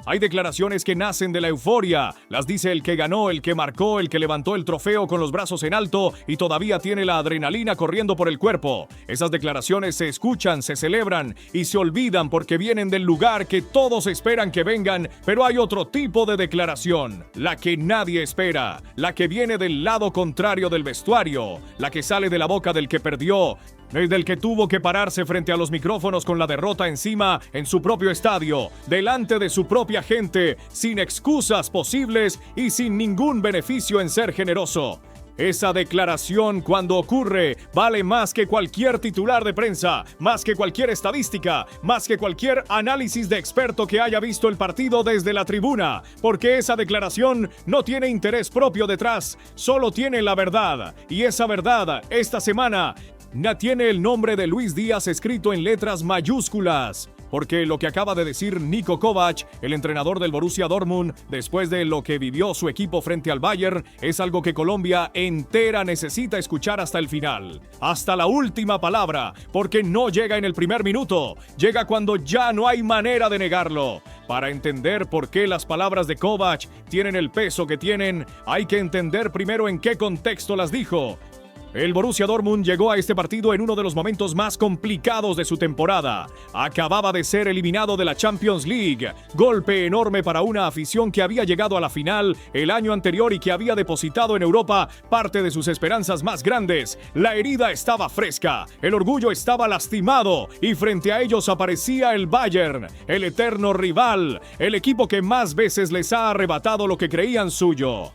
Hay declaraciones que nacen de la euforia. Las dice el que ganó, el que marcó, el que levantó el trofeo con los brazos en alto y todavía tiene la adrenalina corriendo por el cuerpo. Esas declaraciones se escuchan, se celebran y se olvidan porque vienen del lugar que todos esperan que vengan, pero hay otro tipo de declaración, la que nadie espera, la que viene del lado contrario del vestuario, la que sale de la boca del que perdió, del que tuvo que pararse frente a los micrófonos con la derrota encima en su propio estadio, delante de su propia gente, sin excusas posibles y sin ningún beneficio en ser generoso. Esa declaración, cuando ocurre, vale más que cualquier titular de prensa, más que cualquier estadística, más que cualquier análisis de experto que haya visto el partido desde la tribuna, porque esa declaración no tiene interés propio detrás, solo tiene la verdad, y esa verdad, esta semana, tiene el nombre de Luis Díaz escrito en letras mayúsculas, porque lo que acaba de decir Niko Kovac, el entrenador del Borussia Dortmund, después de lo que vivió su equipo frente al Bayern, es algo que Colombia entera necesita escuchar hasta el final, hasta la última palabra, porque no llega en el primer minuto, llega cuando ya no hay manera de negarlo. Para entender por qué las palabras de Kovac tienen el peso que tienen, hay que entender primero en qué contexto las dijo. El Borussia Dortmund llegó a este partido en uno de los momentos más complicados de su temporada. Acababa de ser eliminado de la Champions League. Golpe enorme para una afición que había llegado a la final el año anterior y que había depositado en Europa parte de sus esperanzas más grandes. La herida estaba fresca, el orgullo estaba lastimado y frente a ellos aparecía el Bayern, el eterno rival, el equipo que más veces les ha arrebatado lo que creían suyo.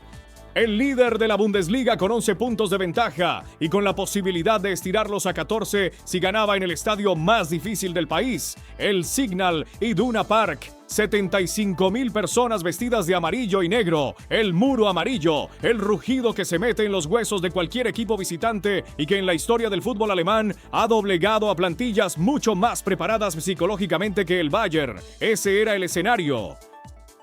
El líder de la Bundesliga con 11 puntos de ventaja y con la posibilidad de estirarlos a 14 si ganaba en el estadio más difícil del país, el Signal Iduna Park. 75,000 personas vestidas de amarillo y negro, el muro amarillo, el rugido que se mete en los huesos de cualquier equipo visitante y que en la historia del fútbol alemán ha doblegado a plantillas mucho más preparadas psicológicamente que el Bayern. Ese era el escenario.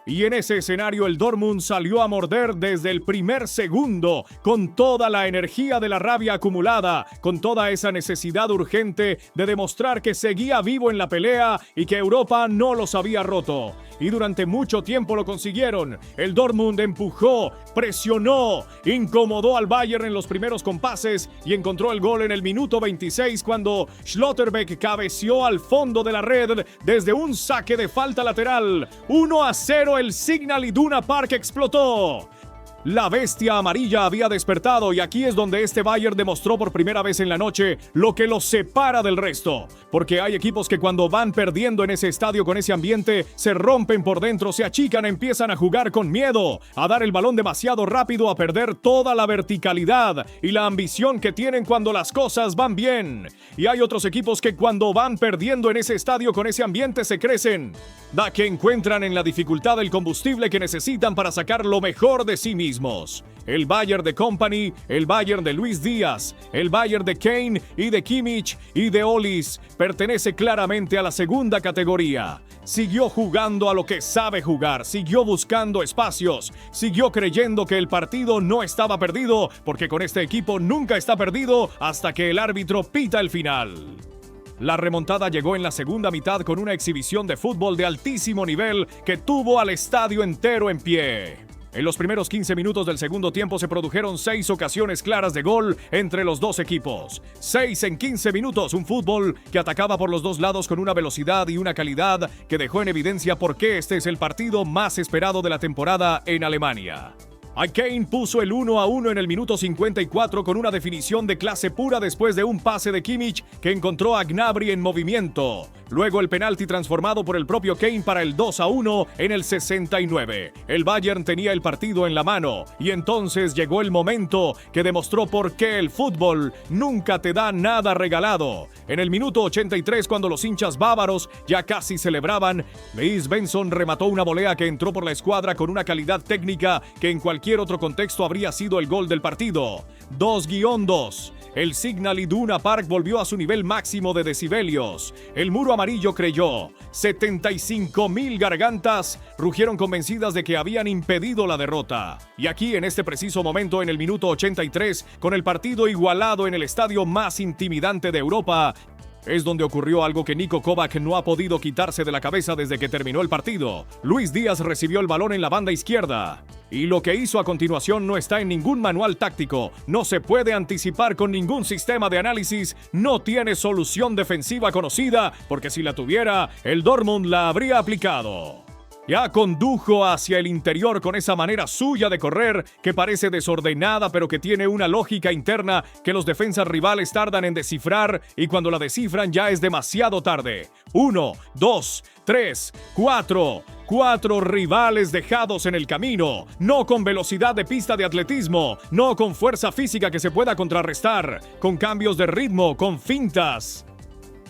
Y en ese escenario el Dortmund salió a morder desde el primer segundo, con toda la energía de la rabia acumulada, con toda esa necesidad urgente de demostrar que seguía vivo en la pelea y que Europa no los había roto. Y durante mucho tiempo lo consiguieron. El Dortmund empujó, presionó, incomodó al Bayern en los primeros compases y encontró el gol en el minuto 26 cuando Schlotterbeck cabeció al fondo de la red desde un saque de falta lateral. 1-0, el Signal Iduna Park explotó. La bestia amarilla había despertado y aquí es donde este Bayern demostró por primera vez en la noche lo que los separa del resto. Porque hay equipos que cuando van perdiendo en ese estadio con ese ambiente, se rompen por dentro, se achican, empiezan a jugar con miedo, a dar el balón demasiado rápido, a perder toda la verticalidad y la ambición que tienen cuando las cosas van bien. Y hay otros equipos que cuando van perdiendo en ese estadio con ese ambiente se crecen. Da que encuentran en la dificultad el combustible que necesitan para sacar lo mejor de sí mismos. El Bayern de Kompany, el Bayern de Luis Díaz, el Bayern de Kane y de Kimmich y de Olis pertenece claramente a la segunda categoría. Siguió jugando a lo que sabe jugar, siguió buscando espacios, siguió creyendo que el partido no estaba perdido, porque con este equipo nunca está perdido hasta que el árbitro pita el final. La remontada llegó en la segunda mitad con una exhibición de fútbol de altísimo nivel que tuvo al estadio entero en pie. En los primeros 15 minutos del segundo tiempo se produjeron 6 ocasiones claras de gol entre los dos equipos. 6 en 15 minutos, un fútbol que atacaba por los dos lados con una velocidad y una calidad que dejó en evidencia por qué este es el partido más esperado de la temporada en Alemania. Kane puso el 1-1 en el minuto 54 con una definición de clase pura después de un pase de Kimmich que encontró a Gnabry en movimiento. Luego el penalti transformado por el propio Kane para el 2-1 en el 69. El Bayern tenía el partido en la mano y entonces llegó el momento que demostró por qué el fútbol nunca te da nada regalado. En el minuto 83, cuando los hinchas bávaros ya casi celebraban, Leis Benson remató una volea que entró por la escuadra con una calidad técnica que en cualquier otro contexto habría sido el gol del partido. 2-2. El Signal Iduna Park volvió a su nivel máximo de decibelios. El muro amarillo creyó. 75,000 gargantas rugieron convencidas de que habían impedido la derrota. Y aquí, en este preciso momento, en el minuto 83, con el partido igualado en el estadio más intimidante de Europa, Es donde ocurrió algo que Niko Kovac no ha podido quitarse de la cabeza desde que terminó el partido. Luis Díaz recibió el balón en la banda izquierda. Y lo que hizo a continuación no está en ningún manual táctico, no se puede anticipar con ningún sistema de análisis, no tiene solución defensiva conocida, porque si la tuviera, el Dortmund la habría aplicado. Ya condujo hacia el interior con esa manera suya de correr que parece desordenada pero que tiene una lógica interna que los defensas rivales tardan en descifrar y cuando la descifran ya es demasiado tarde. 1, 2, 3, 4... 4 rivales dejados en el camino, no con velocidad de pista de atletismo, no con fuerza física que se pueda contrarrestar, con cambios de ritmo, con fintas,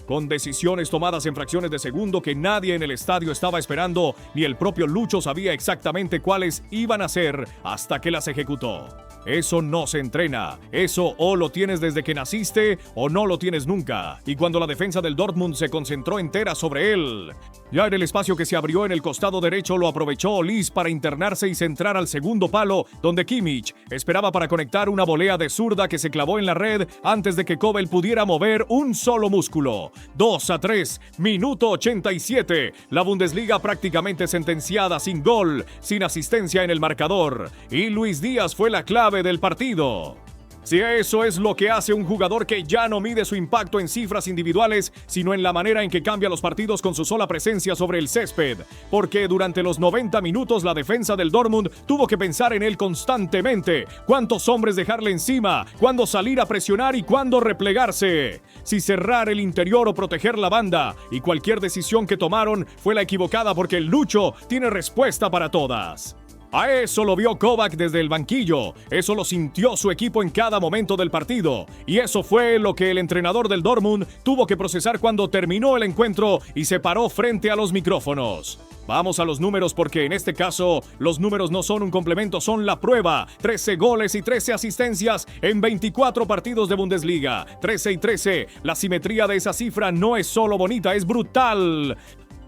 con decisiones tomadas en fracciones de segundo que nadie en el estadio estaba esperando, ni el propio Lucho sabía exactamente cuáles iban a ser hasta que las ejecutó. Eso no se entrena, eso o lo tienes desde que naciste o no lo tienes nunca. Y cuando la defensa del Dortmund se concentró entera sobre él, ya en el espacio que se abrió en el costado derecho lo aprovechó Olise para internarse y centrar al segundo palo, donde Kimmich esperaba para conectar una volea de zurda que se clavó en la red antes de que Kobel pudiera mover un solo músculo. 2-3, minuto 87. La Bundesliga prácticamente sentenciada, sin gol, sin asistencia en el marcador. Y Luis Díaz fue la clave del partido. Si eso es lo que hace un jugador que ya no mide su impacto en cifras individuales, sino en la manera en que cambia los partidos con su sola presencia sobre el césped, porque durante los 90 minutos la defensa del Dortmund tuvo que pensar en él constantemente, cuántos hombres dejarle encima, cuándo salir a presionar y cuándo replegarse, si cerrar el interior o proteger la banda, y cualquier decisión que tomaron fue la equivocada porque el Lucho tiene respuesta para todas. A eso lo vio Kovac desde el banquillo, eso lo sintió su equipo en cada momento del partido, y eso fue lo que el entrenador del Dortmund tuvo que procesar cuando terminó el encuentro y se paró frente a los micrófonos. Vamos a los números porque en este caso los números no son un complemento, son la prueba. 13 goles y 13 asistencias en 24 partidos de Bundesliga. 13 y 13, la simetría de esa cifra no es solo bonita, es brutal.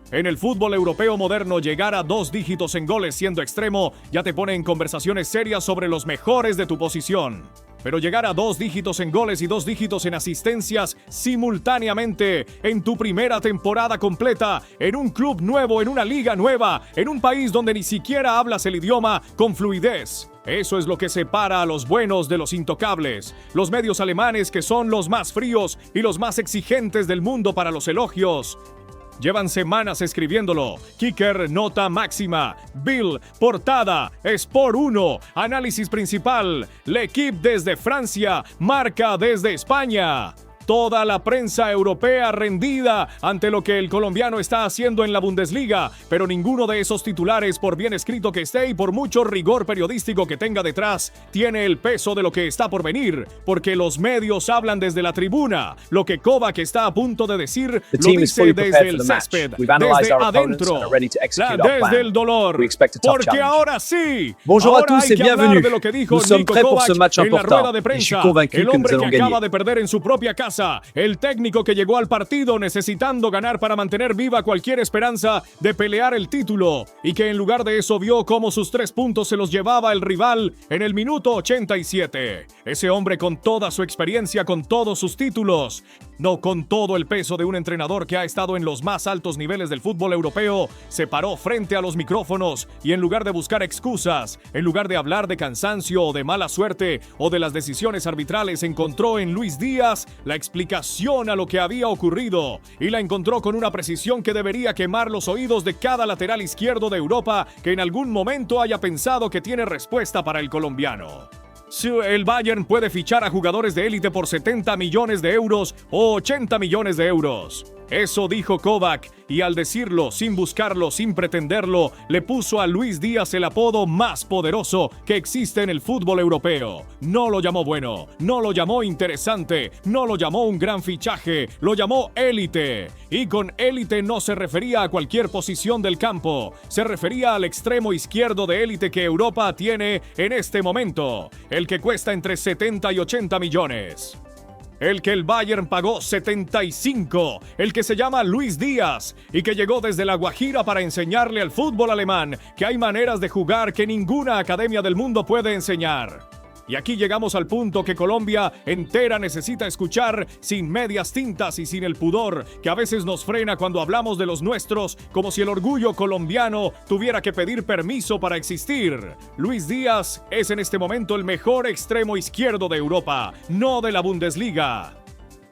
En el fútbol europeo moderno, llegar a 2 dígitos en goles siendo extremo ya te pone en conversaciones serias sobre los mejores de tu posición. Pero llegar a 2 dígitos en goles y 2 dígitos en asistencias simultáneamente en tu primera temporada completa, en un club nuevo, en una liga nueva, en un país donde ni siquiera hablas el idioma con fluidez. Eso es lo que separa a los buenos de los intocables. Los medios alemanes, que son los más fríos y los más exigentes del mundo para los elogios, llevan semanas escribiéndolo. Kicker, nota máxima. Bill, portada. Sport 1, análisis principal. L'Equipe desde Francia, Marca desde España. Toda la prensa europea rendida ante lo que el colombiano está haciendo en la Bundesliga, pero ninguno de esos titulares, por bien escrito que esté y por mucho rigor periodístico que tenga detrás, tiene el peso de lo que está por venir, porque los medios hablan desde la tribuna. Lo que Kovac está a punto de decir lo dice desde el césped, desde adentro, desde el dolor, porque ahora sí, Bonjour à ahora tous hay et que hablar bienvenue. de lo que dijo Nous sommes Niko prêts pour ce Kovac match en la rueda important. de Et je prensa, suis convaincu el que nous hombre que allons acaba gagner. de perder en su propia casa, el técnico que llegó al partido necesitando ganar para mantener viva cualquier esperanza de pelear el título y que en lugar de eso vio cómo sus 3 puntos se los llevaba el rival en el minuto 87. Ese hombre con toda su experiencia, con todos sus títulos, no con todo el peso de un entrenador que ha estado en los más altos niveles del fútbol europeo, se paró frente a los micrófonos y en lugar de buscar excusas, en lugar de hablar de cansancio o de mala suerte o de las decisiones arbitrales, encontró en Luis Díaz la explicación a lo que había ocurrido y la encontró con una precisión que debería quemar los oídos de cada lateral izquierdo de Europa que en algún momento haya pensado que tiene respuesta para el colombiano. Si el Bayern puede fichar a jugadores de élite por 70 millones de euros o 80 millones de euros. Eso dijo Kovac, y al decirlo, sin buscarlo, sin pretenderlo, le puso a Luis Díaz el apodo más poderoso que existe en el fútbol europeo. No lo llamó bueno, no lo llamó interesante, no lo llamó un gran fichaje, lo llamó élite. Y con élite no se refería a cualquier posición del campo, se refería al extremo izquierdo de élite que Europa tiene en este momento, el que cuesta entre 70 y 80 millones. El que el Bayern pagó 75, el que se llama Luis Díaz y que llegó desde La Guajira para enseñarle al fútbol alemán que hay maneras de jugar que ninguna academia del mundo puede enseñar. Y aquí llegamos al punto que Colombia entera necesita escuchar, sin medias tintas y sin el pudor que a veces nos frena cuando hablamos de los nuestros, como si el orgullo colombiano tuviera que pedir permiso para existir. Luis Díaz es en este momento el mejor extremo izquierdo de Europa, no de la Bundesliga.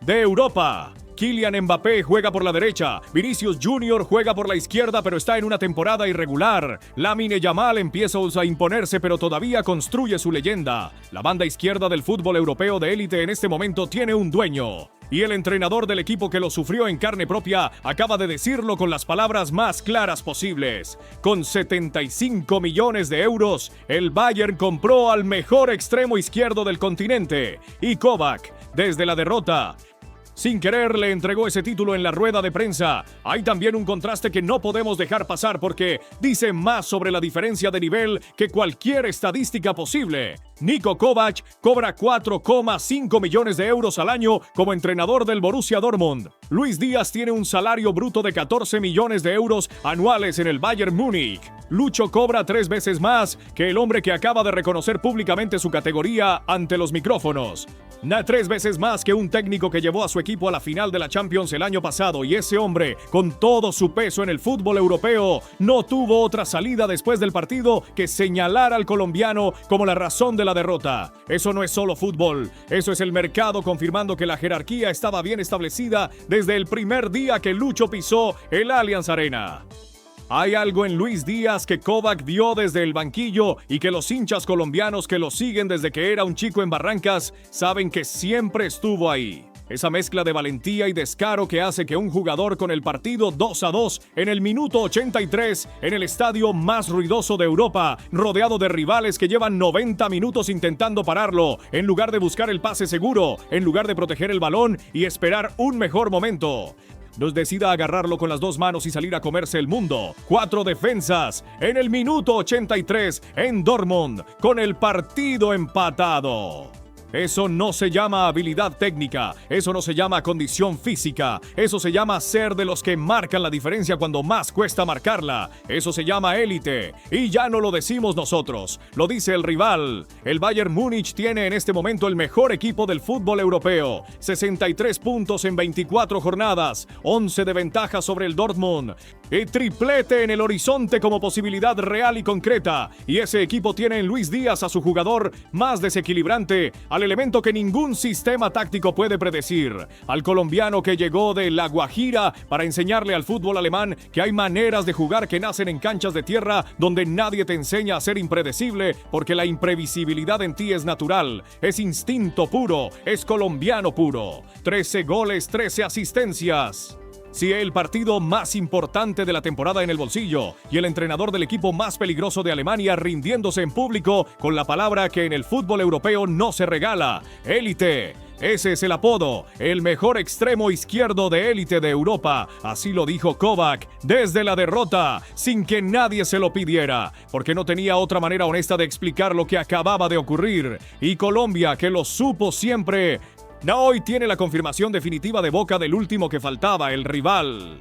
De Europa. Kylian Mbappé juega por la derecha, Vinicius Jr. juega por la izquierda pero está en una temporada irregular. Lamine Yamal empieza a imponerse pero todavía construye su leyenda. La banda izquierda del fútbol europeo de élite en este momento tiene un dueño. Y el entrenador del equipo que lo sufrió en carne propia acaba de decirlo con las palabras más claras posibles. Con 75 millones de euros, el Bayern compró al mejor extremo izquierdo del continente. Y Kovac, desde la derrota, sin querer le entregó ese título en la rueda de prensa. Hay también un contraste que no podemos dejar pasar porque dice más sobre la diferencia de nivel que cualquier estadística posible. Niko Kovac cobra 4,5 millones de euros al año como entrenador del Borussia Dortmund. Luis Díaz tiene un salario bruto de 14 millones de euros anuales en el Bayern Múnich. Lucho cobra 3 veces más que el hombre que acaba de reconocer públicamente su categoría ante los micrófonos. 3 veces más que un técnico que llevó a su equipo a la final de la Champions el año pasado, y ese hombre, con todo su peso en el fútbol europeo, no tuvo otra salida después del partido que señalar al colombiano como la razón de la derrota. Eso no es solo fútbol, eso es el mercado confirmando que la jerarquía estaba bien establecida desde el primer día que Lucho pisó el Allianz Arena. Hay algo en Luis Díaz que Kovac vio desde el banquillo y que los hinchas colombianos que lo siguen desde que era un chico en Barrancas saben que siempre estuvo ahí. Esa mezcla de valentía y descaro que hace que un jugador con el partido 2-2 en el minuto 83 en el estadio más ruidoso de Europa, rodeado de rivales que llevan 90 minutos intentando pararlo, en lugar de buscar el pase seguro, en lugar de proteger el balón y esperar un mejor momento, nos decida agarrarlo con las 2 manos y salir a comerse el mundo. 4 defensas en el minuto 83 en Dortmund, con el partido empatado. Eso no se llama habilidad técnica, eso no se llama condición física, eso se llama ser de los que marcan la diferencia cuando más cuesta marcarla, eso se llama élite, y ya no lo decimos nosotros, lo dice el rival. El Bayern Múnich tiene en este momento el mejor equipo del fútbol europeo, 63 puntos en 24 jornadas, 11 de ventaja sobre el Dortmund, y triplete en el horizonte como posibilidad real y concreta, y ese equipo tiene en Luis Díaz a su jugador más desequilibrante, al elemento que ningún sistema táctico puede predecir, al colombiano que llegó de La Guajira para enseñarle al fútbol alemán que hay maneras de jugar que nacen en canchas de tierra donde nadie te enseña a ser impredecible porque la imprevisibilidad en ti es natural, es instinto puro, es colombiano puro. 13 goles, 13 asistencias. Sí, el partido más importante de la temporada en el bolsillo y el entrenador del equipo más peligroso de Alemania rindiéndose en público con la palabra que en el fútbol europeo no se regala: élite. Ese es el apodo, el mejor extremo izquierdo de élite de Europa. Así lo dijo Kovac desde la derrota, sin que nadie se lo pidiera, porque no tenía otra manera honesta de explicar lo que acababa de ocurrir. Y Colombia, que lo supo siempre, hoy tiene la confirmación definitiva de boca del último que faltaba, el rival.